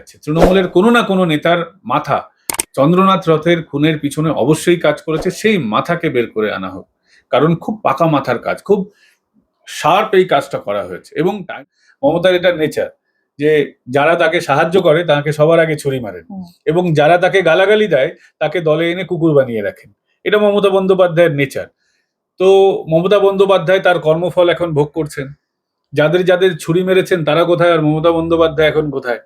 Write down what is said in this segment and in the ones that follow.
যাচ্ছে। তৃণমূলের কোনো না কোনো নেতার মাথা চন্দ্রনাথ রথের খুনের পিছনে অবশ্যই কাজ করেছে, সেই মাথাকে বের করে আনা হোক। কারণ খুব পাকা মাথার কাজ, খুব শার্প এই কাজটা করা হয়েছে। এবং মমতার এটা নেচার যে যারা তাকে সাহায্য করে তাকে সবার আগে ছুরি মারেন, এবং যারা তাকে গালাগালি দেয় তাকে দলে এনে কুকুর বানিয়ে রাখেন। এটা মমতা বন্দ্যোপাধ্যায়ের নেচার। তো মমতা বন্দ্যোপাধ্যায় তার কর্মফল এখন ভোগ করছেন। যাদের যাদের ছুরি মেরেছেন তারা কোথায়, আর মমতা বন্দ্যোপাধ্যায় এখন কোথায়?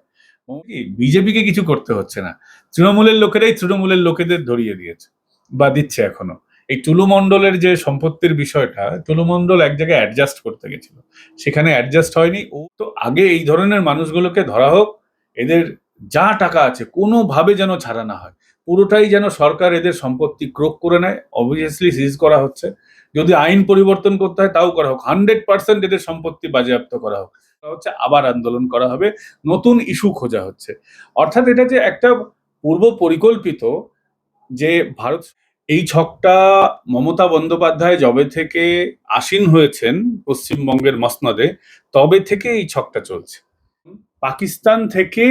বিজেপিকে কিছু করতে হচ্ছে না, তৃণমূলের লোকেরাই তৃণমূলের লোকেদের ধরিয়ে দিয়েছে বা দিচ্ছে এখনো। এই টুলু মণ্ডলের যে সম্পত্তির বিষয়টা, টুলু মণ্ডল এক জায়গায় অ্যাডজাস্ট করতে গেছিল, সেখানে অ্যাডজাস্ট হয়নি। ও তো আগে এই ধরনের মানুষগুলোকে ধরা হোক, এদের যা টাকা আছে কোনোভাবে যেন ছাড়া না হয়, পুরোটাই যেন সরকার এদের সম্পত্তি ক্রোক করে নেয়। অবভিয়াসলি সিজ করা হচ্ছে, যদি আইন পরিবর্তন করতে হয় তাও করা হোক, 100% এদের সম্পত্তি বাজেয়াপ্ত করা হোক, হচ্ছে আবার আন্দোলন করা হবে, নতুন ইস্যু খোঁজা হচ্ছে। অর্থাৎ এটা যে একটা পূর্ব পরিকল্পিত, যে ভারত এই ছকটা মমতা বন্দ্যোপাধ্যায় যবে থেকে আসীন হয়েছেন পশ্চিমবঙ্গের মসনদে, তবে থেকে এই ছকটা চলছে। পাকিস্তান থেকে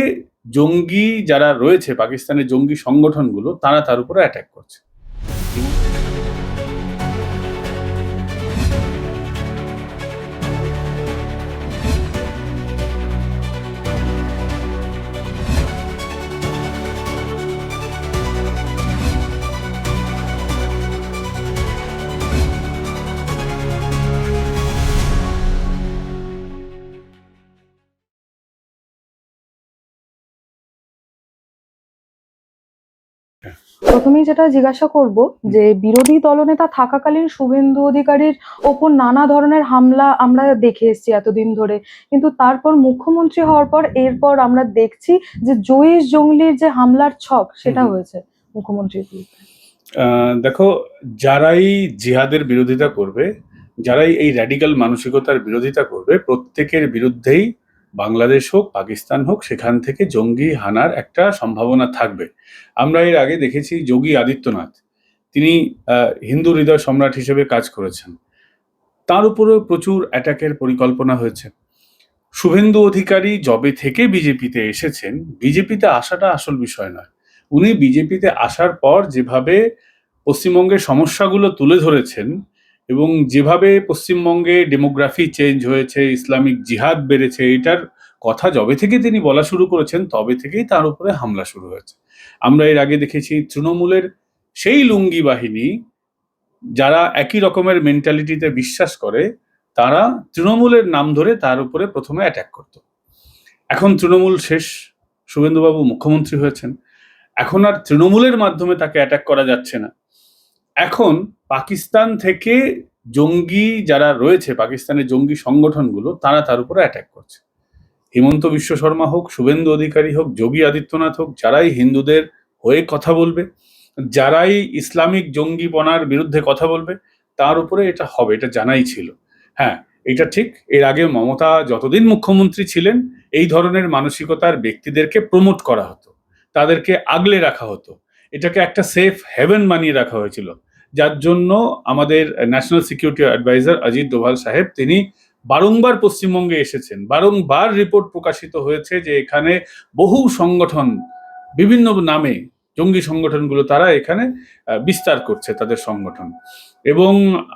জঙ্গি যারা রয়েছে, পাকিস্তানের জঙ্গি সংগঠনগুলো, তারা তার উপরে অ্যাটাক করছে। প্রথমেই যেটা জিজ্ঞাসা করব যে বিরোধী দলনেতা থাকাকালীন শুভেন্দু অধিকারীর ওপর নানা ধরনের হামলা আমরা দেখে এসেছি এতদিন ধরে, কিন্তু তারপর মুখ্যমন্ত্রী হওয়ার পর এরপর আমরা দেখছি যে জয়ীশ জঙ্গলির যে হামলার ছক সেটা হয়েছে মুখ্যমন্ত্রীর বিরুদ্ধে। দেখো, যারাই জিহাদের বিরোধিতা করবে, যারাই এই র্যাডিক্যাল মানসিকতার বিরোধিতা করবে, প্রত্যেকের বিরুদ্ধেই বাংলাদেশ হোক পাকিস্তান হোক সেখান থেকে জঙ্গি হানার একটা সম্ভাবনা থাকবে। আমরা এর আগে দেখেছি যোগী আদিত্যনাথ, তিনি হিন্দু হৃদয় সম্রাট হিসেবে কাজ করেছেন, তার উপরেও প্রচুর অ্যাটাকের পরিকল্পনা হয়েছে। শুভেন্দু অধিকারী যবে থেকে বিজেপিতে এসেছেন, বিজেপিতে আসাটা আসল বিষয় নয়, উনি বিজেপিতে আসার পর যেভাবে পশ্চিমবঙ্গের সমস্যাগুলো তুলে ধরেছেন, এবং যেভাবে পশ্চিমবঙ্গে ডেমোগ্রাফি চেঞ্জ হয়েছে, ইসলামিক জিহাদ বেড়েছে, এটার কথা যবে থেকে তিনি বলা শুরু করেছেন তবে থেকেই তার উপরে হামলা শুরু হয়েছে। আমরা এর আগে দেখেছি তৃণমূলের সেই লুঙ্গি বাহিনী, যারা একই রকমের মেন্টালিটিতে বিশ্বাস করে, তারা তৃণমূলের নাম ধরে তার উপরে প্রথমে অ্যাটাক করত। এখন তৃণমূল শেষ, শুভেন্দুবাবু মুখ্যমন্ত্রী হয়েছেন, এখন আর তৃণমূলের মাধ্যমে তাকে অ্যাটাক করা যাচ্ছে না। এখন পাকিস্তান থেকে জঙ্গি যারা রয়েছে, পাকিস্তানের জঙ্গি সংগঠনগুলো, তারা তার উপরে অ্যাটাক করছে। হিমন্ত বিশ্ব শর্মা হোক, শুভেন্দু অধিকারী হোক, যোগী আদিত্যনাথ হোক, যারাই হিন্দুদের হয়ে কথা বলবে, যারাই ইসলামিক জঙ্গিপনার বিরুদ্ধে কথা বলবে, তার উপরে এটা হবে, এটা জানাই ছিল। হ্যাঁ, এটা ঠিক, এর আগে মমতা যতদিন মুখ্যমন্ত্রী ছিলেন এই ধরনের মানসিকতার ব্যক্তিদেরকে প্রমোট করা হতো, তাদেরকে আগলে রাখা হতো, এটাকে একটা সেফ হেভেন বানিয়ে রাখা হয়েছিল, যার জন্য আমাদের national security adviser Ajit Doval সাহেব, তিনি বারংবার পশ্চিমবঙ্গে এসেছেন, বারংবার রিপোর্ট প্রকাশিত হয়েছে যে এখানে বহু সংগঠন বিভিন্ন নামে, জঙ্গি সংগঠনগুলো তারা এখানে বিস্তার করছে তাদের সংগঠন। এবং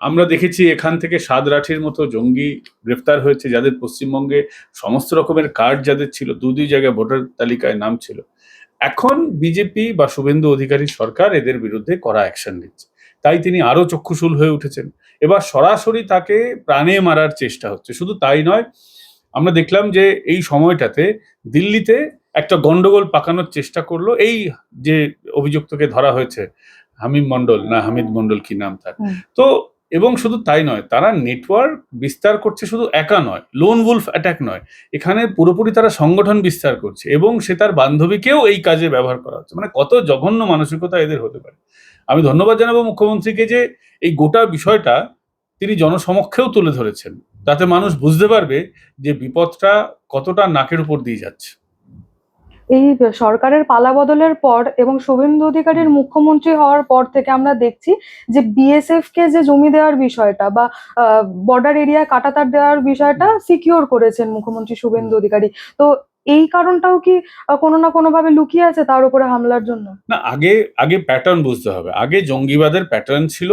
আমরা দেখেছি এখান থেকে সাদরাঠির মতো জঙ্গি গ্রেফতার হয়েছে, যাদের পশ্চিমবঙ্গে সমস্ত রকমের কার্ড যাদের ছিল, দুই জায়গায় ভোটার তালিকায় নাম ছিল। এখন বিজেপি বা শুভেন্দু অধিকারী সরকার এদের বিরুদ্ধে কড়া অ্যাকশন নিচ্ছে, তাই তিনি আরো চক্ষুশূল হয়ে উঠেছেন। এবার সরাসরি তাকে প্রাণে মারার চেষ্টা হচ্ছে। শুধু তাই নয়, আমরা দেখলাম যে এই সময়টাতে দিল্লিতে একটা গন্ডগোল পাকানোর চেষ্টা করলো, এই যে অভিযুক্তকে ধরা হয়েছে, হামিদ মন্ডল কি নাম তার। তো এবং শুধু তাই নয়, তারা নেটওয়ার্ক বিস্তার করছে, শুধু একা নয়, লোন উলফ অ্যাটাক নয়, এখানে পুরোপুরি তারা সংগঠন বিস্তার করছে, এবং সে তার বান্ধবীকেও এই কাজে ব্যবহার করা হচ্ছে। মানে কত জঘন্য মানসিকতা এদের হতে পারে। আমি ধন্যবাদ জানাবো মুখ্যমন্ত্রীকে যে এই গোটা বিষয়টা তিনি জনসমক্ষেও তুলে ধরেছেন, তাতে মানুষ বুঝতে পারবে যে বিপদটা কতটা নাকের উপর দিয়ে যাচ্ছে। এই সরকারের পালাবদলের পর এবং শুভেন্দু অধিকারীর মুখ্যমন্ত্রী হওয়ার পর থেকে আমরা দেখছি যে বিএসএফ কে যে জমি দেওয়ার বিষয়টা বা বর্ডার এরিয়ায় কাঁটাতার দেওয়ার বিষয়টা সিকিউর করেছেন মুখ্যমন্ত্রী শুভেন্দু অধিকারী। তো এই কারণটাও কি কোনো না কোনো ভাবে লুকিয়ে আছে তার উপরে হামলার জন্য? না, আগে আগে প্যাটার্ন বুঝতে হবে। আগে জঙ্গিবাদের প্যাটার্ন ছিল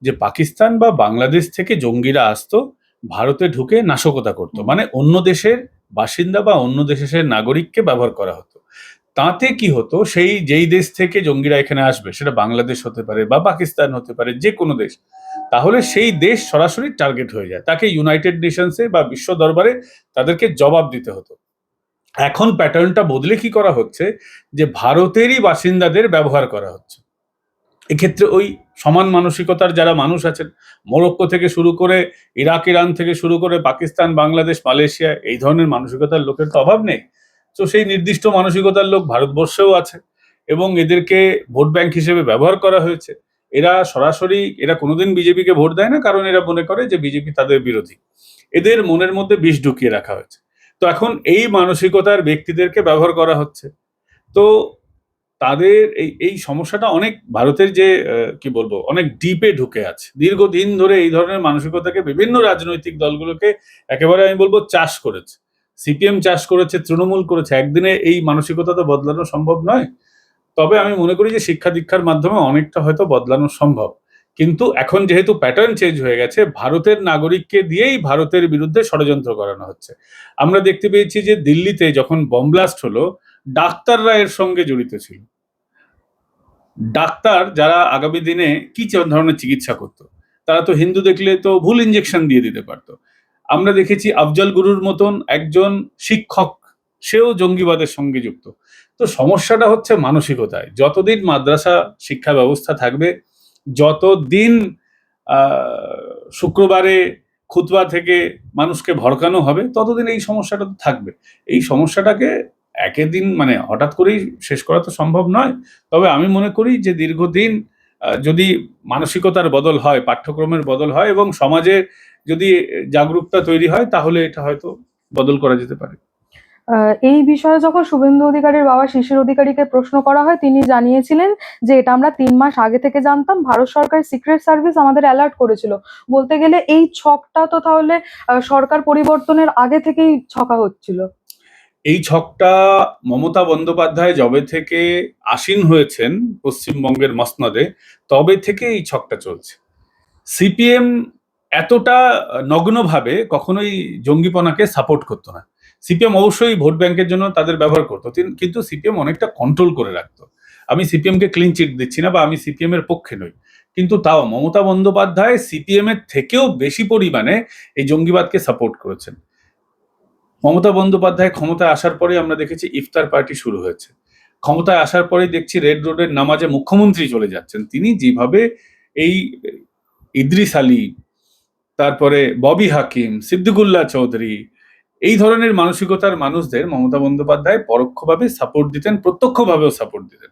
যে পাকিস্তান বা বাংলাদেশ থেকে জঙ্গিরা আসতো, ভারতে ঢুকে নাশকতা করতো, মানে অন্য দেশের বাসিন্দা বা অন্য দেশের নাগরিককে ব্যবহার করা হতো। তাতে কি হতো, সেই যেই দেশ থেকে জঙ্গিরা এখানে আসবে, সেটা বাংলাদেশ হতে পারে বা পাকিস্তান হতে পারে, যে কোনো দেশ, তাহলে সেই দেশ সরাসরি টার্গেট হয়ে যায়, তাকে ইউনাইটেড নেশনসে বা বিশ্ব দরবারে তাদেরকে জবাব দিতে হতো। এখন প্যাটার্নটা বদলে কি করা হচ্ছে, যে ভারতেরই বাসিন্দাদের ব্যবহার করা হচ্ছে। এক্ষেত্রে ওই সমান মানসিকতার যারা মানুষ আছেন, মরক্কো থেকে শুরু করে ইরাক, ইরান থেকে শুরু করে পাকিস্তান, বাংলাদেশ, মালয়েশিয়া, এই ধরনের মানসিকতার লোকের তো অভাব নেই। তো সেই নির্দিষ্ট মানসিকতার লোক ভারতবর্ষেও আছে, এবং এদেরকে ভোট ব্যাংক হিসেবে ব্যবহার করা হয়েছে। এরা সরাসরি, এরা কোনোদিন বিজেপিকে ভোট দেয় না, কারণ এরা মনে করে যে বিজেপি তাদের বিরোধী। এদের মনের মধ্যে বিষ ঢুকিয়ে রাখা হয়েছে। তো এখন এই মানসিকতার ব্যক্তিদেরকে ব্যবহার করা হচ্ছে। তো তাদের এই এই সমস্যাটা অনেক, ভারতের যে কি বলবো, অনেক ডিপে ঢুকে আছে। দীর্ঘদিন ধরে এই ধরনের মানসিকতাকে বিভিন্ন রাজনৈতিক দলগুলোকে একেবারে আমি বলবো চাষ করেছে। সিপিএম চাষ করেছে, তৃণমূল করেছে। একদিনে এই মানসিকতা তো বদলানো সম্ভব নয়। তবে আমি মনে করি যে শিক্ষা দীক্ষার মাধ্যমে অনেকটা হয়তো বদলানো সম্ভব। কিন্তু এখন যেহেতু প্যাটার্ন চেঞ্জ হয়ে গেছে, ভারতের নাগরিককে দিয়েই ভারতের বিরুদ্ধে ষড়যন্ত্র করানো হচ্ছে। আমরা দেখতে পেয়েছি যে দিল্লিতে যখন বম ব্লাস্ট হলো, ডাক্তাররা এর সঙ্গে জড়িত ছিল। ডাক্তার যারা আগামী দিনে কি ধরনের চিকিৎসা করতো, তারা তো হিন্দু দেখলে তো ভুল ইঞ্জেকশন দিয়ে দিতে পারতো। আমরা দেখেছি আফজল গুরুর মতন একজন শিক্ষক, সেও জঙ্গিবাদের সঙ্গে যুক্ত। তো সমস্যাটা হচ্ছে মানসিকতায়। যতদিন মাদ্রাসা শিক্ষা ব্যবস্থা থাকবে, যতদিন শুক্রবারে খুতবা থেকে মানুষকে ভড়কানো হবে, ততদিন এই সমস্যাটা তো থাকবে। এই সমস্যাটাকে একের দিন মানে হঠাৎ করেই শেষ করা তো সম্ভব নয়। তবে আমি মনে করি যে দীর্ঘদিন যদি মানসিকতার বদল হয়, পাঠ্যক্রমের বদল হয় এবং সমাজে যদি জাগরুকতা তৈরি হয়, তাহলে এটা হয়তো বদল করা যেতে পারে। এই বিষয়ে যখন শুভেন্দু অধিকারীর বাবা শিশির অধিকারীকে প্রশ্ন করা হয়, তিনি জানিয়েছিলেন যে এটা আমরা 3 মাস আগে থেকে জানতাম, ভারত সরকারের সিক্রেট সার্ভিস আমাদের অ্যালার্ট করেছিল। বলতে গেলে এই ছকটা তো তাহলে সরকার পরিবর্তনের আগে থেকেই ছকা হচ্ছিল। এই ছকটা মমতা বন্দ্যোপাধ্যায় যবে থেকে আসীন হয়েছেন পশ্চিমবঙ্গের মসনদে, তবে থেকে এই ছকটা চলছে। সিপিএম এতটা নগ্নভাবে কখনোই জঙ্গিপনাকে সাপোর্ট করতো না। সিপিএম অবশ্যই ভোট ব্যাংকের জন্য তাদের ব্যবহার করতো, কিন্তু সিপিএম অনেকটা কন্ট্রোল করে রাখতো। আমি সিপিএমকে ক্লিন চিট দিচ্ছি না বা আমি সিপিএম এর পক্ষে নই, কিন্তু তাও মমতা বন্দ্যোপাধ্যায় সিপিএম এর থেকেও বেশি পরিমাণে এই জঙ্গিবাদকে সাপোর্ট করেছেন। মমতা বন্দ্যোপাধ্যায় ক্ষমতায় আসার পরে আমরা দেখেছি ইফতার পার্টি শুরু হয়েছে। ক্ষমতায় আসার পরেই দেখছি রেড রোডের নামাজে মুখ্যমন্ত্রী চলে যাচ্ছেন। তিনি যেভাবে এই ইদ্রিস আলী, তারপরে ববি হাকিম, সিদ্দিকুল্লাহ চৌধুরী, এই ধরনের মানসিকতার মানুষদের মমতা বন্দ্যোপাধ্যায় পরোক্ষভাবে সাপোর্ট দিতেন, প্রত্যক্ষভাবেও সাপোর্ট দিতেন।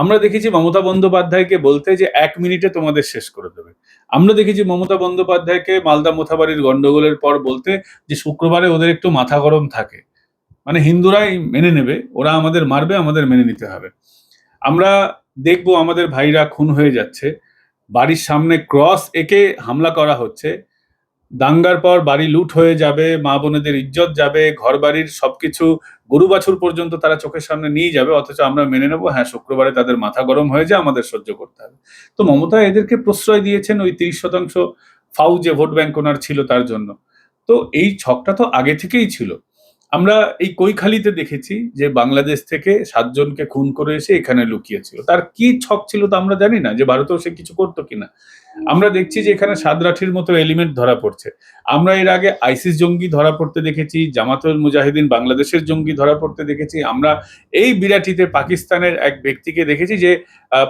আমরা দেখেছি মমতা বন্দ্যোপাধ্যায়কে বলতে যে 1 মিনিটে তোমাদের শেষ করে দেবে। আমরা দেখেছি মমতা বন্দ্যোপাধ্যায়কে মালদা মোথাবাড়ির গন্ডগোলের পর বলতে যে শুক্রবারে ওদের একটু মাথা গরম থাকে, মানে হিন্দুরাই মেনে নেবে, ওরা আমাদের মারবে, আমাদের মেনে নিতে হবে। আমরা দেখবো আমাদের ভাইরা খুন হয়ে যাচ্ছে, বাড়ির সামনে ক্রস এঁকে হামলা করা হচ্ছে, দাঙ্গার পর বাড়ি লুট হয়ে যাবে, মা বোনেদের ইজ্জত যাবে, ঘর বাড়ির সবকিছু, গরু বাছুর পর্যন্ত তারা চোখের সামনে নিয়ে যাবে, অথচ আমরা মেনে নেবো হ্যাঁ শুক্রবারে তাদের মাথা গরম হয়ে যায়, আমাদের সহ্য করতে হবে। তো মমতা এদেরকে প্রশ্রয় দিয়েছেন ওই 30% ফাউ যে ভোট ব্যাংক ওনার ছিল তার জন্য। তো এই ছকটা তো আগে থেকেই ছিল। আমরা এই কৈখালিতে দেখেছি যে বাংলাদেশ থেকে 7 জনকে খুন করে এসে এখানে লুকিয়েছিল। তার কি ছক ছিল তা আমরা জানি না, যে ভারতেও সে কিছু করতো কিনা। আমরা দেখছি যে এখানে সাদরাঠির মতো এলিমেন্ট ধরা পড়ছে। আমরা এর আগে আইসিস জঙ্গি ধরা পড়তে দেখেছি, জামাতুল মুজাহিদিন বাংলাদেশের জঙ্গি ধরা পড়তে দেখেছি। আমরা এই বিরাটিতে পাকিস্তানের এক ব্যক্তিকে দেখেছি যে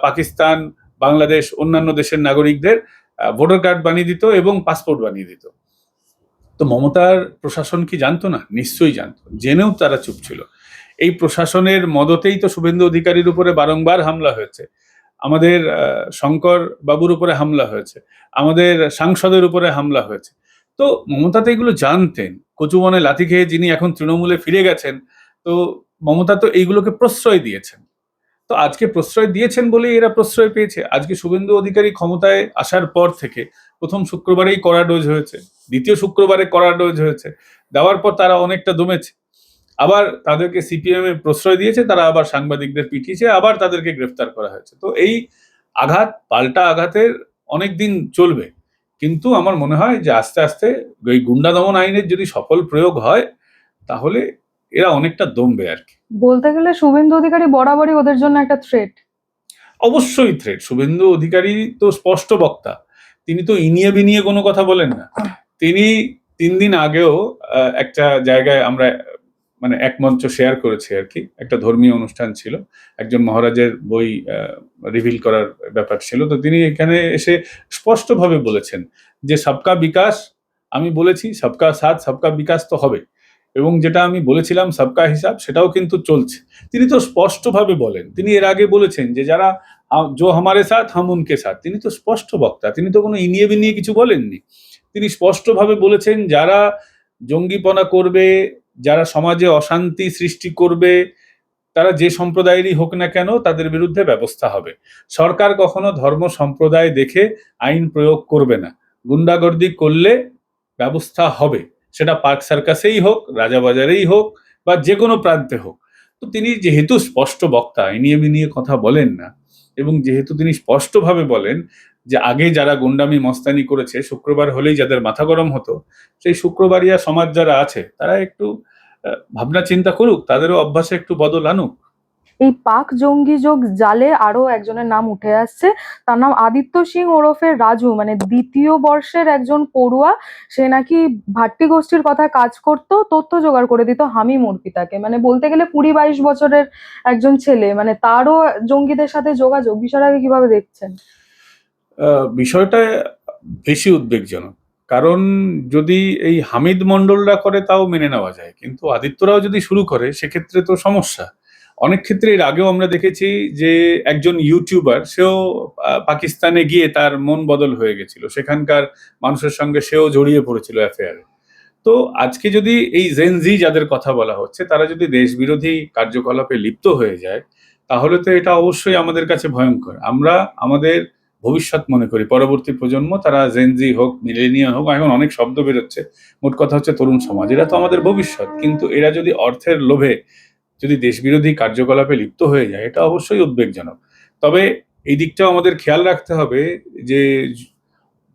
পাকিস্তান, বাংলাদেশ, অন্যান্য দেশের নাগরিকদের ভোটার কার্ড বানিয়ে দিত এবং পাসপোর্ট বানিয়ে দিত। তো মমতার প্রশাসন কি জানতো না? নিশ্চয়ই জানতো, জেনেও তারা চুপ ছিল। এই প্রশাসনের মদতেই তো শুভেন্দু অধিকারীর উপরে বারংবার হামলা হয়েছে, আমাদের শঙ্কর বাবুর উপরে হামলা হয়েছে, আমাদের সাংসদের উপরে হামলা হয়েছে। তো মমতা তো এগুলো জানতেন। কচুবনে লাথি খেয়ে যিনি এখন তৃণমূলে ফিরে গেছেন, তো মমতা তো এইগুলোকে প্রশ্রয় দিয়েছেন। তো আজকে প্রশ্রয় দিয়েছেন বলেই এরা প্রশ্রয় পেয়েছে। আজকে শুভেন্দু অধিকারী ক্ষমতায় আসার পর থেকে প্রথম শুক্রবারেই কড়া ডোজ হয়েছে, দ্বিতীয় শুক্রবারে কড়া ডোজ হয়েছে, দেওয়ার পর তারা অনেকটা দমেছে। আবার তাদেরকে সিপিএম এ প্রশ্রয় দিয়েছে, তারা আবার সাংবাদিকদের পিটিয়েছে, আবার তাদেরকে গ্রেফতার করা হয়েছে। তো এই আঘাত পাল্টা আঘাতের অনেক দিন চলবে, কিন্তু আমার মনে হয় যে আস্তে আস্তে ওই গুন্ডা দমন আইনের যদি সফল প্রয়োগ হয় তাহলে এরা অনেকটা দমবে আর কি। বলতে গেলে শুভেন্দু অধিকারী বরাবরই ওদের জন্য একটা থ্রেট। অবশ্যই থ্রেট। শুভেন্দু অধিকারী তো স্পষ্ট বক্তা, তিনি তো ইনিয়ে বিনিয়ে কোনো কথা বলেন না। তিনি 3 দিন আগেও একটা জায়গায় আমরা মানে এক মঞ্চ শেয়ার করেছি আর কি, একটা ধর্মীয় অনুষ্ঠান ছিল, একজন মহারাজের বই রিভিল করার ব্যাপার ছিল। তো তিনি এখানে এসে স্পষ্টভাবে বলেছেন যে সবকা বিকাশ, আমি বলেছি সবকা সাথ সবকা বিকাশ তো হবে, এবং যেটা আমি বলেছিলাম সবকা হিসাব সেটাও কিন্তু চলছে। তিনি তো স্পষ্টভাবে বলেন, তিনি এর আগে বলেছেন যে যারা জো হামারে সাথ হাম উনকে সাথ, তিনি তো স্পষ্ট বক্তা, তিনি তো কোনো ইনিয়ে বিনিয়ে কিছু বলেননি। তিনি স্পষ্টভাবে বলেছেন যারা জঙ্গিপনা করবে, যারা সমাজে অশান্তি সৃষ্টি করবে, তারা যে সম্প্রদায়েরই হোক না কেন তাদের বিরুদ্ধে ব্যবস্থা হবে। সরকার কখনো ধর্ম সম্প্রদায় দেখে আইন প্রয়োগ করবে না, গুন্ডাগর্দি করলে ব্যবস্থা হবে, সেটা পার্ক সার্কাসেই হোক, রাজাবাজারেই হোক, বা যে কোনো প্রান্তে হোক। তো তিনি যেহেতু স্পষ্ট বক্তা, ইনিয়ে বিনিয়ে কথা বলেন না, এবং যেহেতু তিনি স্পষ্টভাবে বলেন যে আগে যারা গুন্ডামি মস্তানি করেছে শুক্রবার হলেই যাদের মাথা গরম হতো, সেই শুক্রবারিয়া সমাজ যারা আছে তারা একটু ভাবনা চিন্তা করুক, তাদেরও অভ্যাসে একটু বদল আনুক। এই পাক জঙ্গি যোগ জালে আরো একজনের নাম উঠে আসছে, তার নাম আদিত্য সিং ওরফে রাজু, মানে দ্বিতীয় বর্ষের একজন পড়ুয়া। সে নাকি ভাট্টি গোষ্ঠীর কথা কাজ করত, তথ্য জোগাড় করে দিত হামিম অর্পিতাকে। মানে বলতে গেলে 20-22 বছরের একজন ছেলে, মানে তারও জঙ্গিদের সাথে যোগাযোগ। বিষয়টাকে কিভাবে দেখছেন? বিষয়টা বেশি উদ্বেগজনক, কারণ যদি এই হামিদ মন্ডলরা করে তাও মেনে নেওয়া যায়, কিন্তু আদিত্যরাও যদি শুরু করে সেক্ষেত্রে তো সমস্যা। অনেক ক্ষেত্রে এর আগেও আমরা দেখেছি যে একজন ইউটিউবার সেও পাকিস্তানে গিয়ে তার মন বদল হয়ে গেছিল, সেখানকার মানুষের সঙ্গে সেও জড়িয়ে পড়েছিল অ্যাফেয়ারে। তো আজকে যদি এই জেনজি যাদের কথা বলা হচ্ছে তারা যদি দেশবিরোধী কার্যকলাপে লিপ্ত হয়ে যায়, তাহলে তো এটা অবশ্যই আমাদের কাছে ভয়ঙ্কর। আমরা আমাদের ভবিষ্যৎ মনে করি, পরবর্তী প্রজন্ম, তারা জেনজি হোক, মিলেনিয়াল হোক, এখন অনেক শব্দ বেরোচ্ছে, মোট কথা হচ্ছে তরুণ সমাজ, এরা তো আমাদের ভবিষ্যৎ। কিন্তু এরা যদি অর্থের লোভে যদি দেশবিরোধী কার্যকলাপে লিপ্ত হয়ে যায়, এটা অবশ্যই উদ্বেগজনক। তবে এই দিকটাও আমাদের খেয়াল রাখতে হবে যে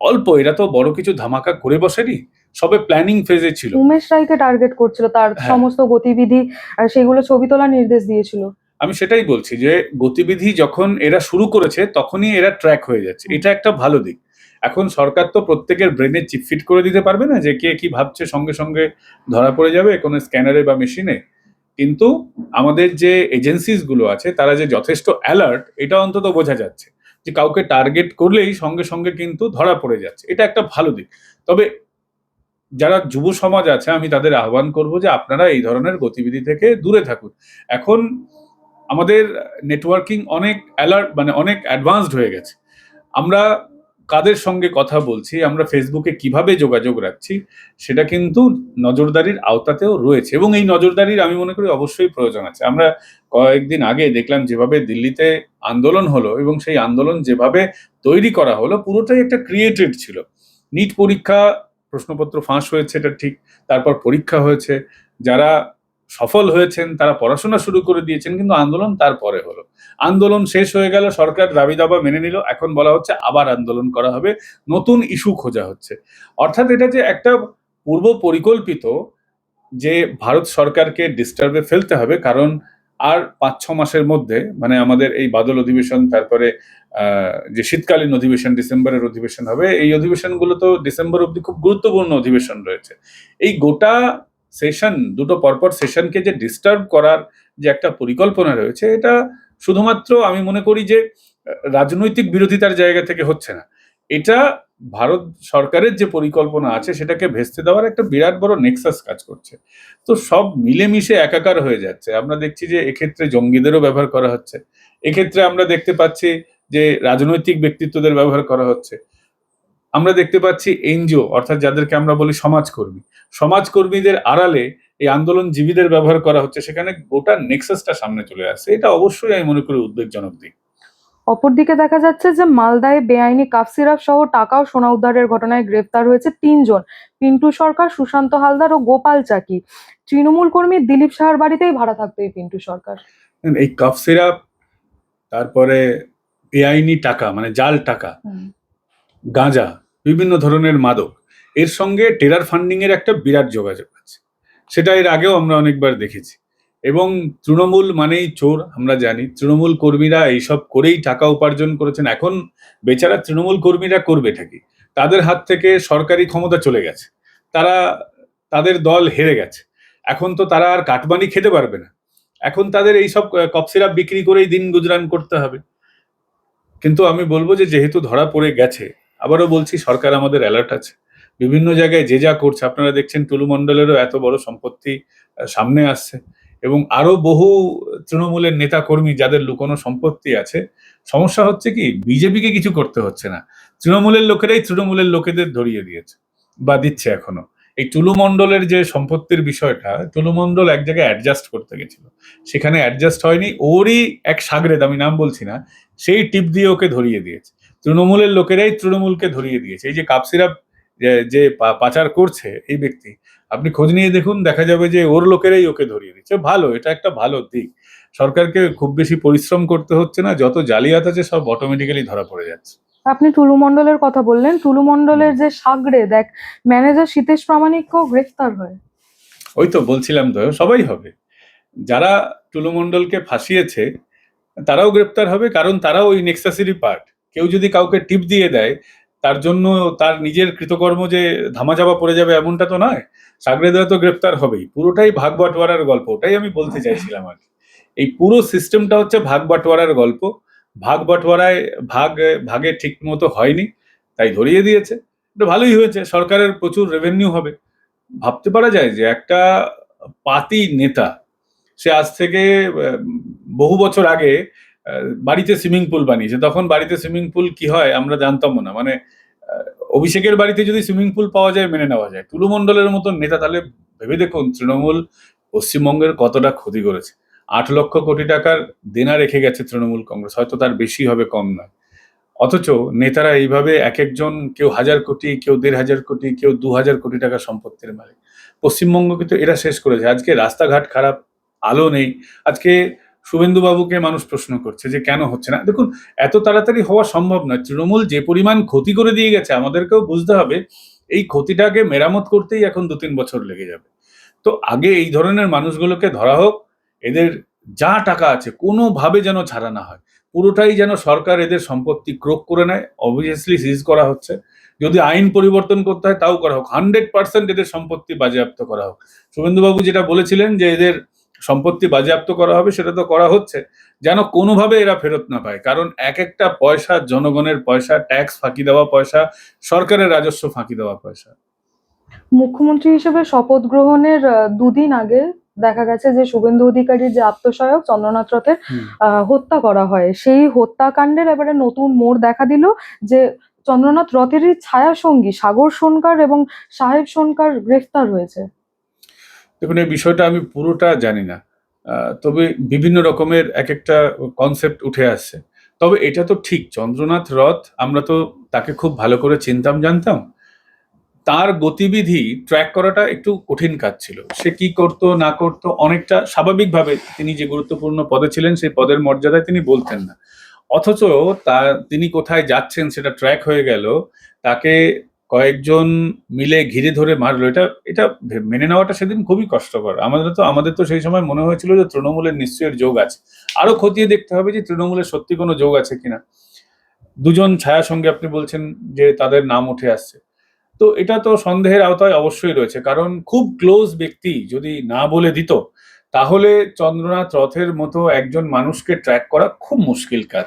অল্প, এরা তো বড় কিছু ধামাকা করে বসেনি, সবে প্ল্যানিং ফেজে ছিল। উমেশ রায়কে টার্গেট করছিল, তার হ্যাঁ, সমস্ত গতিবিধি আর সেগুলো ছবি তোলার নির্দেশ দিয়েছিল। আমি সেটাই বলছি যে গতিবিধি যখন এরা শুরু করেছে তখনই এরা ট্র্যাক হয়ে যাচ্ছে, এটা একটা ভালো দিক। এখন সরকার তো প্রত্যেকের ব্রেনে চিপ ফিট করে দিতে পারবে না যে কে কি ভাবছে সঙ্গে সঙ্গে ধরা পড়ে যাবে কোনো স্ক্যানারে বা মেশিনে, কিন্তু আমাদের যে এজেন্সিস গুলো আছে তারা যে যথেষ্ট অ্যালার্ট, এটা অন্তত বোঝা যাচ্ছে যে কাউকে টার্গেট করলেই সঙ্গে সঙ্গে কিন্তু ধরা পড়ে যাচ্ছে, এটা একটা ভালো দিক। তবে যারা যুব সমাজ আছে আমি তাদের আহ্বান করব যে আপনারা এই ধরনের গতিবিধি থেকে দূরে থাকুন। এখন আমাদের নেটওয়ার্কিং অনেক অ্যালার্ট, মানে অনেক অ্যাডভান্সড হয়ে গেছে। আমরা কাদের সঙ্গে কথা বলছি, আমরা ফেসবুকে কিভাবে যোগাযোগ রাখছি, সেটা কিন্তু নজরদারির আওতাতেও রয়েছে, এবং এই নজরদারির আমি মনে করি অবশ্যই প্রয়োজন আছে। আমরা কয়েকদিন আগে দেখলাম যেভাবে দিল্লিতে আন্দোলন হলো, এবং সেই আন্দোলন যেভাবে তৈরি করা হলো পুরোটাই একটা ক্রিয়েটেড ছিল। নিট পরীক্ষা, প্রশ্নপত্র ফাঁস হয়েছে এটা ঠিক, তারপর পরীক্ষা হয়েছে, যারা সফল হয়েছেন তারা পড়াশোনা শুরু করে দিয়েছেন, কিন্তু আন্দোলন তারপরে হলো। আন্দোলন শেষ হয়ে গেল, সরকার দাবি দাবা মেনে নিল, এখন বলা হচ্ছে আবার আন্দোলন করা হবে, নতুন ইস্যু খোঁজা হচ্ছে। অর্থাৎ এটা যে একটা পূর্ব পরিকল্পিত, যে ভারত সরকারকে ডিস্টার্বে ফেলতে হবে, কারণ আর 5-6 মাসের মধ্যে মানে আমাদের এই বাদল অধিবেশন, তারপরে যে শীতকালীন অধিবেশন, ডিসেম্বরের অধিবেশন হবে, এই অধিবেশনগুলো তো ডিসেম্বর অবধি খুব গুরুত্বপূর্ণ অধিবেশন রয়েছে। এই গোটা সেশন, দুটো পরপর সেশনকে যে ডিস্টার্ব করার যে একটা পরিকল্পনা রয়েছে, এটা শুধুমাত্র আমি মনে করি যে রাজনৈতিক বিরোধিতার জায়গা থেকে হচ্ছে না, এটা ভারত সরকারের যে পরিকল্পনা আছে সেটাকে ভেস্তে দেওয়ার একটা বিরাট বড় নেক্সাস কাজ করছে। তো সব মিলেমিশে একাকার হয়ে যাচ্ছে। আমরা দেখছি যে এক্ষেত্রে জঙ্গিদেরও ব্যবহার করা হচ্ছে, এক্ষেত্রে আমরা দেখতে পাচ্ছি যে রাজনৈতিক ব্যক্তিত্বদের ব্যবহার করা হচ্ছে, আমরা দেখতে পাচ্ছি এনজিও অর্থাৎ যাদেরকে আমরা বলি সমাজকর্মী, সমাজকর্মীদের আড়ালে এই আন্দোলনজীবীদের ব্যবহার করা হচ্ছে, সেখানে গোটা নেক্সাসটা সামনে চলে আসছে। এটা অবশ্যই আমি মনে করি উদ্বেগজনক দিক। অপরদিকে দেখা যাচ্ছে যে মালদায় বেআইনি কাফ সিরাপ সহ টাকা ও সোনা উদ্ধারের ঘটনায় গ্রেফতার হয়েছে 3 জন: পিন্টু সরকার, সুশান্ত হালদার ও গোপাল চাকি। তৃণমূল কর্মী দিলীপ সাহার বাড়িতেই ভাড়া থাকতো এই পিন্টু সরকার। এই কফ সিরাপ, তারপরে বেআইনি টাকা মানে জাল টাকা, গাঁজা, বিভিন্ন ধরনের মাদক, এর সঙ্গে টেরার ফান্ডিং এর একটা বিরাট যোগাযোগ আছে। সেটা এর আগেও আমরা অনেকবার দেখেছি। এবং তৃণমূল মানেই চোর, আমরা জানি। তৃণমূল কর্মীরা এইসব করেই টাকা উপার্জন করেছেন। এখন বেচারা তৃণমূল কর্মীরা করবেটা কি? তাদের হাত থেকে সরকারি ক্ষমতা চলে গেছে, তারা, তাদের দল হেরে গেছে। এখন তো তারা আর কাটমানি খেতে পারবে না, এখন তাদের এইসব কফ সিরাপ বিক্রি করেই দিন গুজরান করতে হবে। কিন্তু আমি বলবো যে যেহেতু ধরা পড়ে গেছে, আবারও বলছি, সরকার আমাদের অ্যালার্ট আছে। বিভিন্ন জায়গায় যে যা করছে, আপনারা দেখছেন টুলু মণ্ডলেরও এত বড় সম্পত্তি সামনে আসছে, এবং আরো বহু তৃণমূলের নেতা কর্মী যাদের লুকোনো সম্পত্তি আছে। সমস্যা হচ্ছে কি, বিজেপিকে কিছু করতে হচ্ছে না, তৃণমূলের লোকেরাই তৃণমূলের লোকেদের ধরিয়ে দিয়েছে বা দিচ্ছে এখনো। এই টুলু মণ্ডলের যে সম্পত্তির বিষয়টা, টুলু মণ্ডল এক জায়গায় অ্যাডজাস্ট করতে গেছিল, সেখানে অ্যাডজাস্ট হয়নি, ওরই এক সাগরেদ, আমি নাম বলছি না, সেই টিপ দিয়ে ওকে ধরিয়ে দিয়েছে। তৃণমূলের লোকেরাই তৃণমূলকে ধরিয়ে দিয়েছে। এই যে কাপ সিরাপ যে পাচার করছে এই ব্যক্তি, আপনি খোঁজ নিয়ে দেখুন, দেখা যাবে যে ওর লোকেরাই ওকে ধরিয়ে দিচ্ছে। ভালো, এটা একটা ভালো দিক। সরকারকে খুব বেশি পরিশ্রম করতে হচ্ছে না, যত জালিয়াত আছে সব অটোমেটিক্যালি ধরা পড়ে যাচ্ছে। আপনি টুলু মণ্ডলের কথা বললেন, টুলু মণ্ডলের যে সাগরেদ এক ম্যানেজার সীতেশ প্রামাণিকও গ্রেফতার হয়। ওই তো বলছিলাম, তো সবাই হবে। যারা টুলু মণ্ডলকে ফাঁসিয়েছে তারাও গ্রেপ্তার হবে, কারণ তারাও ওই নেক্সাসেরই পার্ট। কেউ যদি কাউকে টিপ দিয়ে দেয়, তার জন্য তার নিজের কৃতকর্ম যে ধামাচাপা পড়ে যাবে এমনটা তো নয়। সাগরেদরা তো গ্রেপ্তার হবেই। পুরোটাই ভাগ বাটোয়ারার গল্প, ওটাই আমি বলতে চাইছিলাম আর কি। এই পুরো সিস্টেমটা হচ্ছে ভাগ বাটোয়ারার গল্প। ভাগ বাটোয়ারায় ভাগে ঠিক মতো হয়নি, তাই ধরিয়ে দিয়েছে। এটা ভালোই হয়েছে, সরকারের প্রচুর রেভিনিউ হবে। ভাবতে পারা যায় যে একটা পাতি নেতা, সে আজ থেকে বহু বছর আগে বাড়িতে সুইমিং পুল বানিয়েছে। তখন বাড়িতে সুইমিং পুল কি হয় আমরা জানতাম না, মানে অভিষেকের বাড়িতে যদি সুইমিং পুল পাওয়া যায় মেনে নেওয়া যায়। টুলু মণ্ডলের মতন নেতা, তাহলে ভেবে দেখুন তৃণমূল পশ্চিমবঙ্গের কতটা ক্ষতি করেছে। 8 লক্ষ কোটি টাকার দেনা রেখে গেছে তৃণমূল কংগ্রেস, হয়তো তার বেশি হবে, কম নয়। অথচ নেতারা এইভাবে এক একজন, কেউ 1000 কোটি, কেউ 1500 কোটি, কেউ 2000 কোটি টাকা সম্পত্তির মালিক। পশ্চিমবঙ্গকে তো এরা শেষ করেছে। আজকে রাস্তাঘাট খারাপ, আলো নেই। আজকে শুভেন্দু বাবুকে মানুষ প্রশ্ন করছে যে কেন হচ্ছে না। দেখুন, এত তাড়াতাড়ি হওয়া সম্ভব নয়। তৃণমূল যে পরিমাণ ক্ষতি করে দিয়ে গেছে, আমাদেরকেও বুঝতে হবে এই ক্ষতিটাকে মেরামত করতেই এখন 2-3 বছর লেগে যাবে। তো আগে এই ধরনের মানুষগুলোকে ধরা হোক, এদের যা টাকা আছে কোনোভাবে যেন ছাড়া না হয়, পুরোটাই যেন সরকার এদের সম্পত্তি ক্রোক করে নেয়। অবভিয়াসলি সিজ করা হচ্ছে, যদি আইন পরিবর্তন করতে হয় তাও করা হোক। 100% এদের সম্পত্তি বাজেয়াপ্ত করা হোক। শুভেন্দুবাবু যেটা বলেছিলেন যে এদের সম্পত্তি বাজেয়াপ্ত করা হবে, সেটা তো করা হচ্ছে, যেন কোনোভাবে এরা ফেরত না পায়। কারণ এক একটা পয়সা জনগণের পয়সা, ট্যাক্স ফাঁকি দেওয়া পয়সা, সরকারের রাজস্ব ফাঁকি দেওয়া পয়সা। মুখ্যমন্ত্রী হিসেবে শপথ গ্রহণের 2 দিন আগে দেখা গেছে যে শুভেন্দু অধিকারীর যে আত্মসহায়ক চন্দ্রনাথ রথের হত্যা করা হয়। সেই হত্যাকাণ্ডের এবারে নতুন মোড় দেখা দিল যে চন্দ্রনাথ রথেরই ছায়া সঙ্গী সাগর সোনকার এবং সাহেব সোনকার গ্রেফতার হয়েছে। দেখুন, এই বিষয়টা আমি পুরোটা জানি না, তবে বিভিন্ন রকমের এক একটা কনসেপ্ট উঠে আসছে। তবে এটা তো ঠিক, চন্দ্রনাথ রথ, আমরা তো তাকে খুব ভালো করে চিনতাম, জানতাম। তার গতিবিধি ট্র্যাক করাটা একটু কঠিন কাজ ছিল। সে কি করতো না করতো অনেকটা স্বাভাবিকভাবে, তিনি যে গুরুত্বপূর্ণ পদে ছিলেন সেই পদের মর্যাদায় তিনি বলতেন না। অথচ তিনি কোথায় যাচ্ছেন সেটা ট্র্যাক হয়ে গেল, তাকে কয়েকজন মিলে ঘিরে ধরে মারলো। এটা এটা মেনে নেওয়াটা সেদিন খুবই কষ্টকর। আমাদের তো সেই সময় মনে হয়েছিল যে তৃণমূলের নিশ্চয়ের যোগ আছে। আরো খতিয়ে দেখতে হবে যে তৃণমূলের সত্যি কোনো যোগ আছে কিনা। দুজন ছায়া সঙ্গে আপনি বলছেন যে তাদের নাম উঠে আসছে, তো এটা তো সন্দেহের আওতায় অবশ্যই রয়েছে। কারণ খুব ক্লোজ ব্যক্তি যদি না বলে দিত, তাহলে চন্দ্রনাথ রথের মতো একজন মানুষকে ট্র্যাক করা খুব মুশকিল কাজ।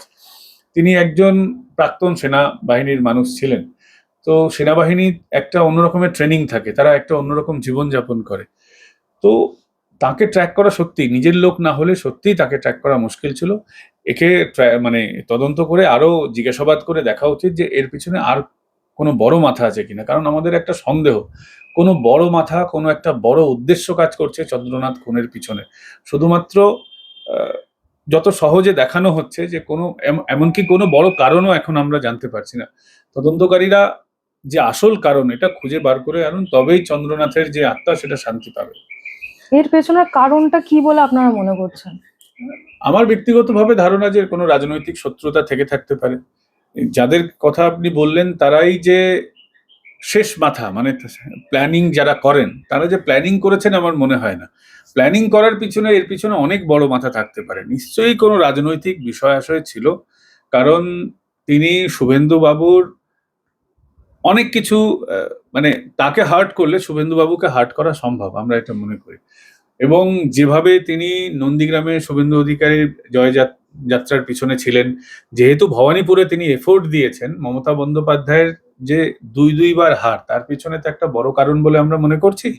তিনি একজন প্রাক্তন সেনাবাহিনীর মানুষ ছিলেন। তো সেনাবাহিনীর একটা অন্যরকমের ট্রেনিং থাকে, তারা একটা অন্যরকম জীবনযাপন করে। তো তাকে ট্র্যাক করা সত্যি, নিজের লোক না হলে সত্যিই তাকে ট্র্যাক করা মুশকিল ছিল। একে মানে তদন্ত করে আরো জিজ্ঞাসাবাদ করে দেখা উচিত যে এর পিছনে আর কোনো বড় মাথা আছে কিনা। কারণ আমাদের একটা সন্দেহ, কোনো বড় মাথা, কোনো একটা বড় উদ্দেশ্য কাজ করছে চন্দ্রনাথ খুনের পিছনে। শুধুমাত্র যত সহজে দেখানো হচ্ছে যে কোনো এমনকি কোনো বড় কারণও এখন আমরা জানতে পারছি না। তদন্তকারীরা যে আসল কারণ এটা খুঁজে বার করে আনুন, তবেই চন্দ্রনাথের যে আত্মা সেটা শান্তি পাবে। এর পেছনের কারণটা কি বলে আপনারা মনে করছেন? আমার ব্যক্তিগতভাবে ধারণা যে কোনো রাজনৈতিক শত্রুতা থেকে থাকতে পারে। যাদের কথা আপনি বললেন তারাই যে শেষ মাথা, মানে প্ল্যানিং যারা করেন তারা যে প্ল্যানিং করেছেন আমার মনে হয় না। প্ল্যানিং করার পিছনে এর পিছনে অনেক বড় মাথা থাকতে পারে, নিশ্চয়ই কোনো রাজনৈতিক বিষয় আশয় ছিল। কারণ তিনি শুভেন্দু বাবুর অনেক কিছু মানে তাকে হার্ট করলে শুভেন্দু বাবুকে হার্ট করা সম্ভব, আমরা এটা মনে করি। এবং যেভাবে তিনি নন্দীগ্রামে শুভেন্দু অধিকারীর যাত্রার পিছনে ছিলেন, যেহেতু ভবানীপুরে তিনি এফোর্ট দিয়েছেন, মমতা বন্দ্যোপাধ্যায়ের যে দুইবার হার তার পিছনে তো একটা বড় কারণ বলে আমরা মনে করছি।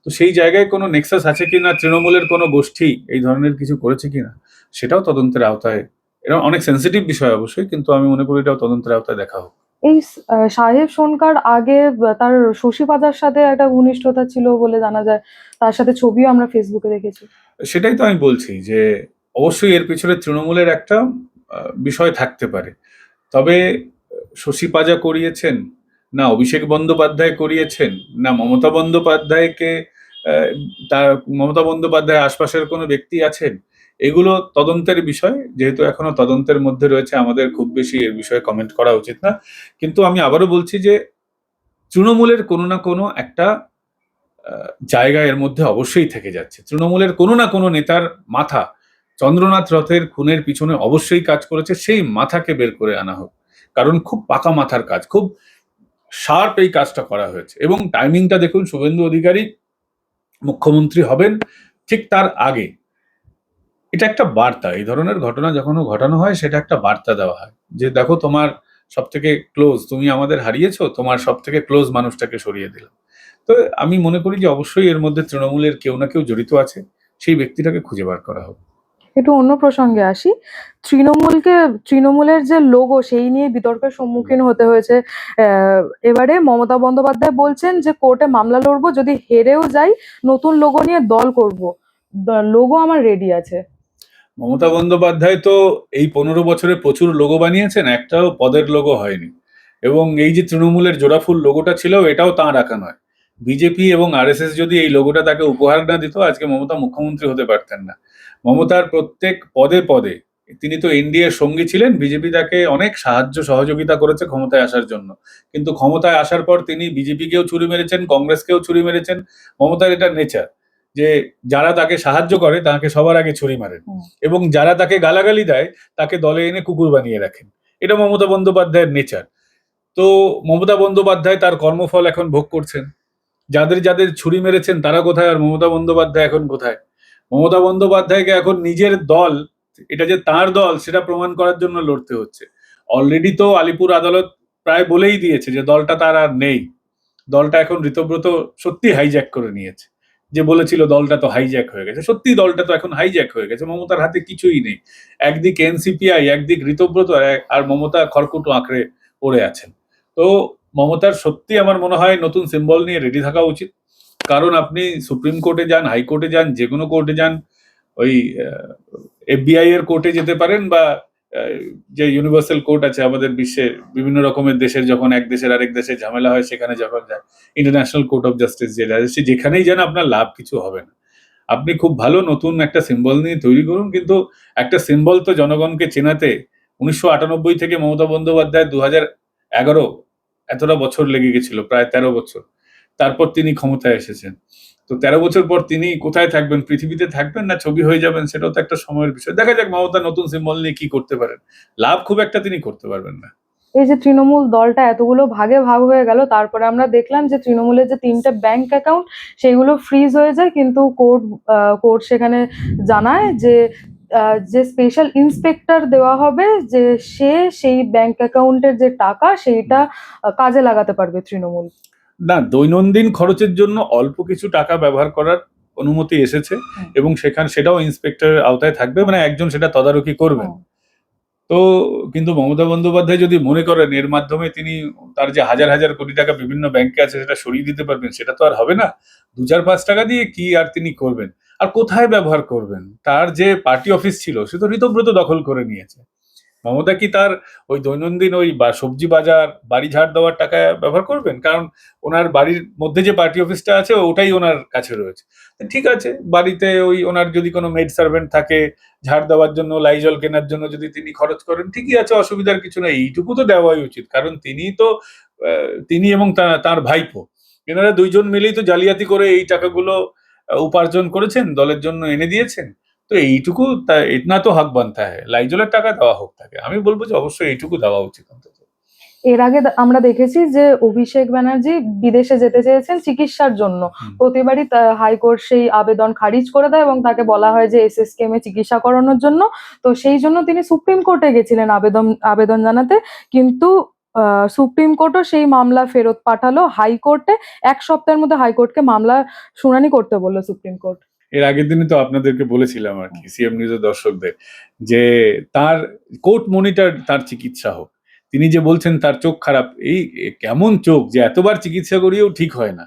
তো সেই জায়গায় কোনো নেক্সাস আছে কিনা, তৃণমূলের কোনো গোষ্ঠী এই ধরনের কিছু করেছে কিনা, সেটাও তদন্তের আওতায়। এরা অনেক সেন্সিটিভ বিষয় অবশ্যই, কিন্তু আমি মনে করি এটাও তদন্তের আওতায় দেখা হোক। এই সাহেব সোনকার আগে তার শশী পাজার সাথে একটা ঘনিষ্ঠতা ছিল বলে জানা যায়, তার সাথে ছবিও আমরা ফেসবুকে দেখেছি। সেটাই তো আমি বলছি যে অবশ্যই এর পিছনে তৃণমূলের একটা বিষয় থাকতে পারে। তবে শশী পাজা করিয়েছেন, না অভিষেক বন্দ্যোপাধ্যায় করিয়েছেন, না মমতা বন্দ্যোপাধ্যায়কে আহ, তার মমতা বন্দ্যোপাধ্যায় আশপাশের কোনো ব্যক্তি আছেন, এগুলো তদন্তের বিষয়। যেহেতু এখনো তদন্তের মধ্যে রয়েছে, আমাদের খুব বেশি এর বিষয়ে কমেন্ট করা উচিত না। কিন্তু আমি আবারও বলছি যে তৃণমূলের কোনো না কোনো একটা জায়গা এর মধ্যে অবশ্যই থেকে যাচ্ছে। তৃণমূলের কোনো না কোনো নেতার মাথা চন্দ্রনাথ রথের খুনের পিছনে অবশ্যই কাজ করেছে, সেই মাথাকে বের করে আনা হোক। কারণ খুব পাকা মাথার কাজ, খুব শার্প এই কাজটা করা হয়েছে। এবং টাইমিংটা দেখুন, শুভেন্দু অধিকারী মুখ্যমন্ত্রী হবেন ঠিক তার আগে। এটা একটা বার্তা, এই ধরনের ঘটনা যখন ঘটানো হয় সেটা একটা বার্তা দেওয়া হয় যে দেখো তোমার সব থেকে ক্লোজ, তুমি আমাদের হারিয়েছো, তোমার সব থেকে ক্লোজ মানুষটাকে সরিয়ে দিলাম। তো আমি মনে করি যে অবশ্যই এর মধ্যে তৃণমূলের কেউ না কেউ জড়িত আছে, সেই ব্যক্তিটাকে খুঁজে বার করা হোক। একটু অন্য প্রসঙ্গে আসি। তৃণমূলকে তৃণমূলের যে লোগো সেই নিয়ে বিতর্কের সম্মুখীন হতে হয়েছে। আহ, এবারে মমতা বন্দ্যোপাধ্যায় বলছেন যে কোর্টে মামলা লড়বো, যদি হেরেও যাই নতুন লোগো নিয়ে দল করব। লোগো আমার রেডি আছে। মমতা বন্দ্যোপাধ্যায় তো এই 15 বছরে প্রচুর লোগো বানিয়েছেন, একটাও পদের লোগো হয়নি। এবং এই যে তৃণমূলের জোড়াফুল লোগোটা ছিল, এটাও তাঁর রাখা নয়। বিজেপি এবং আরএসএস যদি এই লোগোটা তাকে উপহার না দিত, আজকে মমতা মুখ্যমন্ত্রী হতে পারতেন না। মমতার প্রত্যেক পদে পদে, তিনি তো এনডিএর সঙ্গী ছিলেন, বিজেপি তাকে অনেক সাহায্য সহযোগিতা করেছে ক্ষমতায় আসার জন্য। কিন্তু ক্ষমতায় আসার পর তিনি বিজেপিকেও ছুরি মেরেছেন, কংগ্রেসকেও ছুরি মেরেছেন। মমতার এটা নেচার যে যারা তাকে সাহায্য করে তাকে সবার আগে ছুরি মারেন, এবং যারা তাকে গালাগালি দেয় তাকে দলে এনে কুকুর বানিয়ে রাখেন। এটা মমতা বন্দ্যোপাধ্যায়ের নেচার। তো মমতা বন্দ্যোপাধ্যায় তার কর্মফল এখন ভোগ করছেন। যাদের যাদের ছুরি মেরেছেন তারা কোথায়, আর মমতা বন্দ্যোপাধ্যায় এখন কোথায়? মমতা বন্দ্যোপাধ্যায়কে এখন নিজের দল, এটা যে তার দল সেটা প্রমাণ করার জন্য লড়তে হচ্ছে। অলরেডি তো আলিপুর আদালত প্রায় বলেই দিয়েছে যে দলটা তার আর নেই। দলটা এখন ঋতব্রত সত্যি হাইজ্যাক করে নিয়েছে। যে বলেছিল দলটা তো হাইজ্যাক হয়ে গেছে, সত্যি দলটা তো এখন হাইজ্যাক হয়ে গেছে, মমতার হাতে কিছুই নেই। একদিক এনসিপিআই, একদিক ঋতব্রত, আর মমতা খড়কুটো আঁকড়ে পড়ে আছেন। তো মমতার সত্যি আমার মনে হয় নতুন সিম্বল নিয়ে রেডি থাকা উচিত। কারণ আপনি সুপ্রিম কোর্টে যান, হাইকোর্টে যান, যে কোনো কোর্টে যান, ওই এফবিআই এর কোর্টে যেতে পারেন, বা আহ, যে ইউনিভার্সাল কোর্ট আছে আমাদের বিশ্বের বিভিন্ন রকমের দেশের, যখন এক দেশের আরেক দেশে ঝামেলা হয় সেখানে যখন যায়, ইন্টারন্যাশনাল কোর্ট অফ জাস্টিস যেটা আছে, সে যেখানেই যান আপনার লাভ কিছু হবে না। আপনি খুব ভালো নতুন একটা সিম্বল নিয়ে তৈরি করুন, কিন্তু একটা সিম্বল তো জনগণকে চেনাতে 1998 থেকে মমতা বন্দ্যোপাধ্যায় 2011 এতটা বছর লেগে গেছিল, প্রায় 13 বছর। তারপর তিনি ক্ষমতায় এসেছেন। তো 13 বছর পর তিনি কোথায় থাকবেন, পৃথিবীতে থাকবেন না ছবি হয়ে যাবেন, সেটাও তো একটা সময়ের বিষয়। দেখা যাক মমতা নতুন সিম্বল নিয়ে কি করতে পারেন। লাভ খুব একটা তিনি করতে পারবেন না। এই যে তৃণমূল দলটা এতগুলো ভাগে ভাগ হয়ে গেল, তারপরে আমরা দেখলাম যে তৃণমূলের যে 3টে ব্যাংক অ্যাকাউন্ট সেগুলো ফ্রিজ হয়ে যায়, কিন্তু কোর্ট সেখানে জানায় যে যে স্পেশাল ইন্সপেক্টর দেওয়া হবে, যে সে সেই ব্যাংক অ্যাকাউন্টের যে টাকা সেইটা কাজে লাগাতে পারবে তৃণমূল। না, দৈনন্দিন খরচের জন্য অল্প কিছু টাকা ব্যবহার করার অনুমতি এসেছে, এবং সেটাও ইন্সপেক্টরের আওতায় থাকবে, মানে একজন সেটা তদারকি করবেন। তো কিন্তু মমতা বন্দ্যোপাধ্যায় যদি মনে করেন এর মাধ্যমে তিনি তার যে হাজার হাজার কোটি টাকা বিভিন্ন ব্যাংকে আছে সেটা সরিয়ে দিতে পারবেন, সেটা তো আর হবে না। 2-4-5 টাকা দিয়ে কি আর তিনি করবেন? আর কোথায় ব্যবহার করবেন? তার যে পার্টি অফিস ছিল সে তো ঋতব্রত দখল করে নিয়েছে। মমতা কি তার ওই দৈনন্দিন ওই সবজি বাজার, বাড়ি ঝাড় দেওয়ার টাকা ব্যবহার করবেন? কারণ ওনার বাড়ির মধ্যে যে পার্টি অফিসটা আছে ওটাই ওনার কাছে রয়েছে। তো ঠিক আছে, বাড়িতে ওই ওনার যদি কোনো মেড সার্ভেন্ট থাকে, ঝাড় দেওয়ার জন্য, লাইজল কেনার জন্য যদি তিনি খরচ করেন, ঠিকই আছে, অসুবিধার কিছু নেই। এইটুকু তো দেওয়াই উচিত। কারণ তিনি তো তিনি এবং তার ভাইপো, এনারা দুইজন মিলেই তো জালিয়াতি করে এই টাকাগুলো উপার্জন করেছেন, দলের জন্য এনে দিয়েছেন। তো এইটুকু ইতনা তো হক বানতা হ্যায়, লাইজলের টাকা দেওয়া হোক তাকে। আমি বলবো যে অবশ্যই এইটুকু দেওয়া উচিত অন্তত। এর আগে আমরা দেখেছি যে অভিষেক ব্যানার্জি বিদেশে যেতে চেয়েছেন চিকিৎসার জন্য, প্রতিবারই হাইকোর্ট সেই আবেদন খারিজ করে দেয় এবং তাকে বলা হয় যে এসএসকেএম এ চিকিৎসা করানোর জন্য। তো সেই জন্য তিনি সুপ্রিম কোর্টে গেছিলেন আবেদন জানাতে, কিন্তু সুপ্রিম কোর্টও সেই মামলা ফেরত পাঠালো হাইকোর্টে। 1 সপ্তাহের মধ্যে হাইকোর্টকে মামলা শুনানি করতে বললো সুপ্রিম কোর্ট। এর আগের দিনে তো আপনাদেরকে বলেছিলাম আর কি, সিএম নিউজের দর্শকদের, যে তার কোর্ট মনিটর তার চিকিৎসা হোক। তিনি যে বলছেন তার চোখ খারাপ, এই কেমন চোখ যে এতবার চিকিৎসা করিয়েও ঠিক হয় না।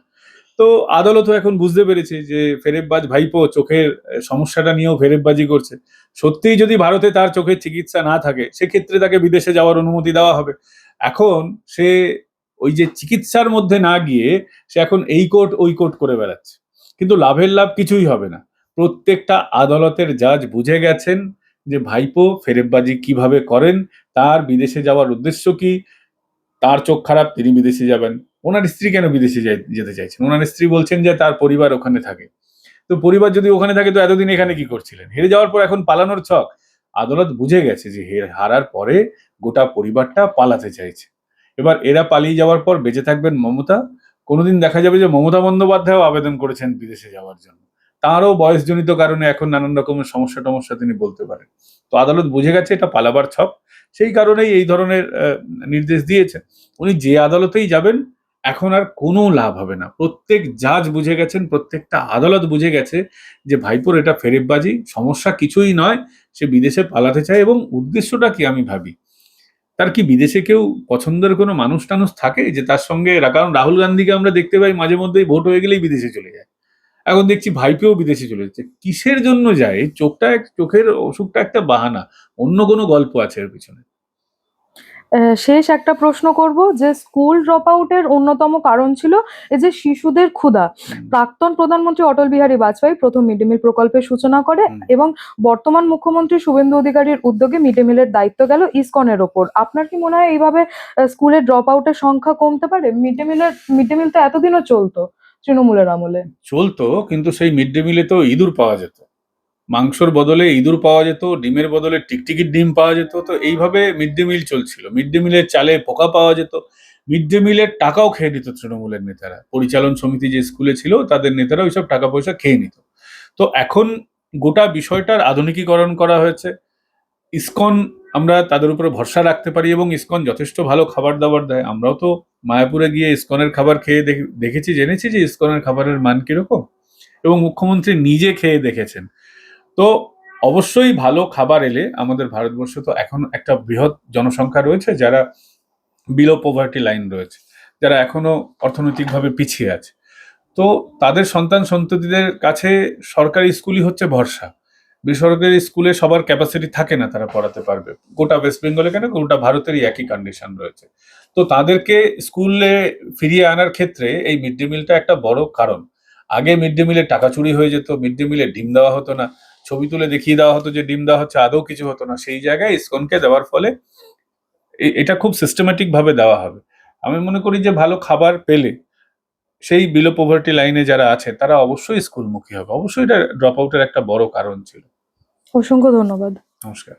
তো আদালতও এখন বুঝতে পেরেছে যে ফেরেববাজ ভাইপো চোখের সমস্যাটা নিয়েও ফেরেববাজি করছে। সত্যিই যদি ভারতে তার চোখের চিকিৎসা না থাকে, সেক্ষেত্রে তাকে বিদেশে যাওয়ার অনুমতি দেওয়া হবে। এখন সে ওই যে চিকিৎসার মধ্যে না গিয়ে সে এখন এই কোর্ট ওই কোর্ট করে বেড়াচ্ছে, কিন্তু লাভের লাভ কিছুই হবে না। প্রত্যেকটা আদালতের জাজ বুঝে গেছেন যে ভাইপো ফেরেববাজি কিভাবে করেন, তার বিদেশে যাওয়ার উদ্দেশ্য কি। তার চোখ খারাপ, তিনি বিদেশে যাবেন। ওনার স্ত্রী কেন বিদেশে যেতে চাইছেন? ওনার স্ত্রী বলছেন যে তার পরিবার ওখানে থাকে। তো পরিবার যদি ওখানে থাকে তো এতদিন এখানে কি করছিলেন? হেরে যাওয়ার পর এখন পালানোর ছক। আদালত বুঝে গেছে যে হারার পরে গোটা পরিবারটা পালাতে চাইছে। এবার এরা পালিয়ে যাওয়ার পর বেঁচে থাকবেন মমতা। কোনোদিন দেখা যাবে যে মমতা বন্দ্যোপাধ্যায়ও আবেদন করেছেন বিদেশে যাওয়ার জন্য। তাঁরও বয়সজনিত কারণে এখন নানান রকমের সমস্যা তিনি বলতে পারেন। তো আদালত বুঝে গেছে এটা পালাবার ছক। সেই কারণেই এই ধরনের নির্দেশ দিয়েছেন। উনি যে আদালতেই যাবেন এখন আর কোনো লাভ হবে না। প্রত্যেক জাজ বুঝে গেছেন, প্রত্যেকটা আদালত বুঝে গেছে যে ভাইপোর এটা ফেরেববাজি, সমস্যা কিছুই নয়। সে বিদেশে পালাতে চায় এবং উদ্দেশ্যটা কি আমি ভাবি। তার কি বিদেশে কেউ পছন্দের কোনো মানুষ-টানুষ থাকে যে তার সঙ্গে কারণ রাহুল গান্ধীকে আমরা দেখতে পাই মাঝে মধ্যেই ভোট হয়ে গেলেই বিদেশে চলে যায়। এখন দেখছি ভাইপোও বিদেশে চলে যাচ্ছে। কিসের জন্য যায়? এই চোখের অসুখটা একটা বাহানা। অন্য কোনো গল্প আছে এর পিছনে। শেষ একটা প্রশ্ন করব যে স্কুল ড্রপ আউটের অন্যতম কারণ ছিল এই যে শিশুদের ক্ষুধা। প্রাক্তন প্রধানমন্ত্রী অটল বিহারী বাজপেয়ী প্রথম মিড ডে মিল প্রকল্পের সূচনা করে এবং বর্তমান মুখ্যমন্ত্রী শুভেন্দু অধিকারীর উদ্যোগে মিড ডে মিলের দায়িত্ব গেল ইসকনের ওপর। আপনার কি মনে হয় এইভাবে স্কুলের ড্রপ আউটের সংখ্যা কমতে পারে? মিড ডে মিল তো এতদিনও চলতো তৃণমূলের আমলে। চলতো, কিন্তু সেই মিড ডে মিলে তো ইঁদুর পাওয়া যেত। মাংসর বদলে ইঁদুর পাওয়া যেত, ডিমের বদলে টিকটিকির ডিম পাওয়া যেত। তো এইভাবে মিড ডে মিল চলছিল। মিড ডে মিলের চালে পোকা পাওয়া যেত। মিড ডে মিলের টাকাও খেয়ে নিত তৃণমূলের নেতারা। পরিচালন সমিতি যে স্কুলে ছিল তাদের নেতারা ওইসব টাকা পয়সা খেয়ে নিত। তো এখন গোটা বিষয়টার আধুনিকীকরণ করা হয়েছে। ইসকন, আমরা তাদের উপরে ভরসা রাখতে পারি এবং ইসকন যথেষ্ট ভালো খাবার দাবার দেয়। আমরাও তো মায়াপুরে গিয়ে ইসকনের খাবার খেয়ে দেখেছি, জেনেছি যে ইসকনের খাবারের মান কিরকম, এবং মুখ্যমন্ত্রী নিজে খেয়ে দেখেছেন। তো অবশ্যই ভালো খাবার এলে, আমাদের ভারতবর্ষে তো এখন একটা বৃহৎ জনসংখ্যা রয়েছে যারা বিলো পভার্টি লাইন রয়েছে, যারা এখনো অর্থনৈতিকভাবে পিছিয়ে আছে। তো তাদের সন্তান সন্ততিদের কাছে সরকারি স্কুলই হচ্ছে ভরসা। বেসরকারি স্কুলে সবার ক্যাপাসিটি থাকে না তারা পড়াতে পারবে। গোটা ওয়েস্ট বেঙ্গলে কেন, গোটা ভারতেরই একই কন্ডিশন রয়েছে। তো তাদেরকে স্কুলে ফিরিয়ে আনার ক্ষেত্রে এই মিড ডে মিলটা একটা বড় কারণ। আগে মিড ডে মিলে টাকা চুরি হয়ে যেত, মিড ডে মিলে ডিম দেওয়া হতো না, ছবি তুলে দেখিয়ে দেওয়া হতো যে ডিম দেওয়া হচ্ছে, আদৌ কিছু হতো না। সেই জায়গায় ইসকনকে দেওয়ার ফলে এটা খুব সিস্টেমেটিক ভাবে দেওয়া হবে। আমি মনে করি যে ভালো খাবার পেলে সেই বিলো পভার্টি লাইনে যারা আছে তারা অবশ্যই স্কুলমুখী হবে। অবশ্যই এটা ড্রপ আউটের একটা বড় কারণ ছিল। অসংখ্য ধন্যবাদ। নমস্কার।